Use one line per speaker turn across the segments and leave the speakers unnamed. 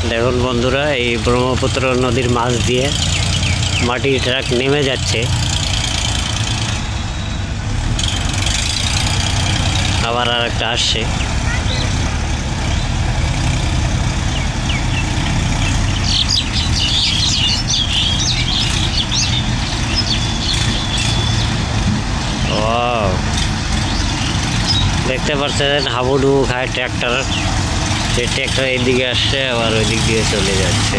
দেখুন বন্ধুরা, এই ব্রহ্মপুত্র নদীর মাছ দিয়ে মাটির ট্রাক নেমে যাচ্ছে, আবার আর একটা আসছে। দেখতে পাচ্ছেন হাবুডুবু খায় ট্র্যাক্টর। যে ট্র্যাক্টর এইদিকে আসছে আবার ওই দিক দিয়ে চলে যাচ্ছে।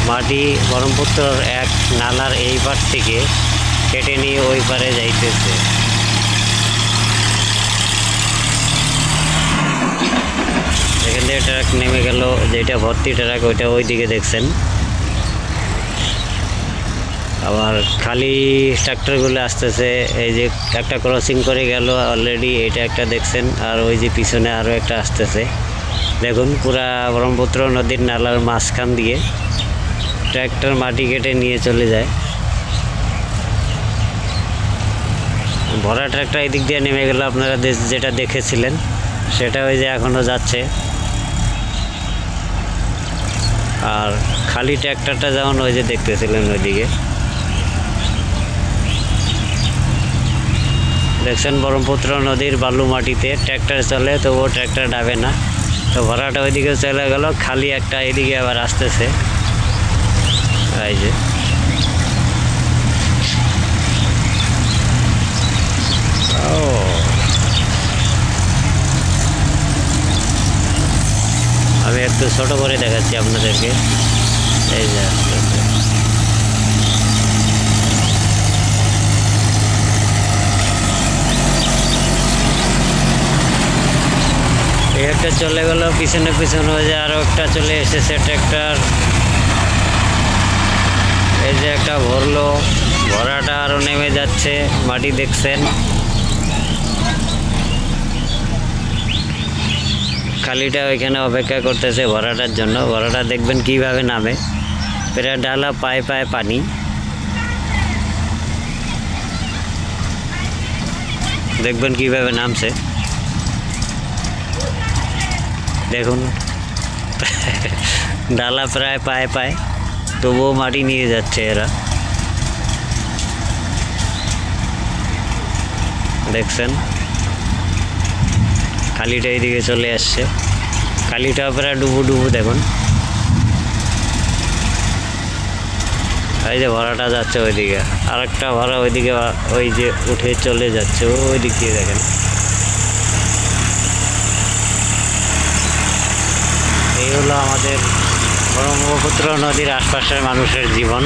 মাটি ব্রহ্মপুত্রর এক নালার এই পার থেকে কেটে নিয়ে ওই পারে যাইতেছে। এখান থেকে ট্রাক নেমে গেল, যেটা ভর্তি ট্রাক ওইটা ওই দিকে দেখছেন। আবার খালি ট্রাক্টরগুলো আসতেছে, এই যে একটা ক্রসিং করে গেল অলরেডি, এটা একটা দেখছেন। আর ওই যে পিছনে আরও একটা আসতেছে। দেখুন পুরা ব্রহ্মপুত্র নদীর নালার মাঝখান দিয়ে ট্রাক্টর মাটি কেটে নিয়ে চলে যায়। ভরা ট্রাক্টর এই দিক দিয়ে নেমে গেল, আপনারা যেটা দেখেছিলেন সেটা ওই যে এখনও যাচ্ছে। আর খালি ট্রাক্টরটা যেমন ওই যে দেখতেছিলেন ওইদিকে দেখছেন। ব্রহ্মপুত্র নদীর বালু মাটিতে ট্র্যাক্টর চলে, তো ও ট্র্যাক্টর ডাবে না, তো ভরাটা ওইদিকে চলে গেল। খালি একটা এইদিকে আবার আসতেছে। এই যে আমি একটু ছোট করে দেখাচ্ছি আপনাদেরকে। এই যে একটা চলে গেল, পিছনে পিছনে ওই যে আরো একটা চলে এসেছে ট্র্যাক্টর। এই যে একটা ভরলো, ভরাটা আরো নেমে যাচ্ছে, মাটি দেখছেন। খালিটা ওইখানে অপেক্ষা করতেছে ভরাটার জন্য। ভরাটা দেখবেন কিভাবে নামে, প্রায় ডালা পায়ে পায়ে পানি। দেখবেন কিভাবে নামছে, দেখুন ডালা প্রায় পায়ে পায়ে, তবুও মাটি নিয়ে যাচ্ছে এরা। দেখছেন খালিটা এইদিকে চলে আসছে। খালিটা প্রায় ডুবু ডুবু, দেখুন এই যে ভরাটা যাচ্ছে ওইদিকে, আর একটা ভরা ওইদিকে ওই যে উঠে চলে যাচ্ছে ওই দিক দিয়ে। দেখেন এই হলো আমাদের ব্রহ্মপুত্র নদীর আশপাশের মানুষের জীবন।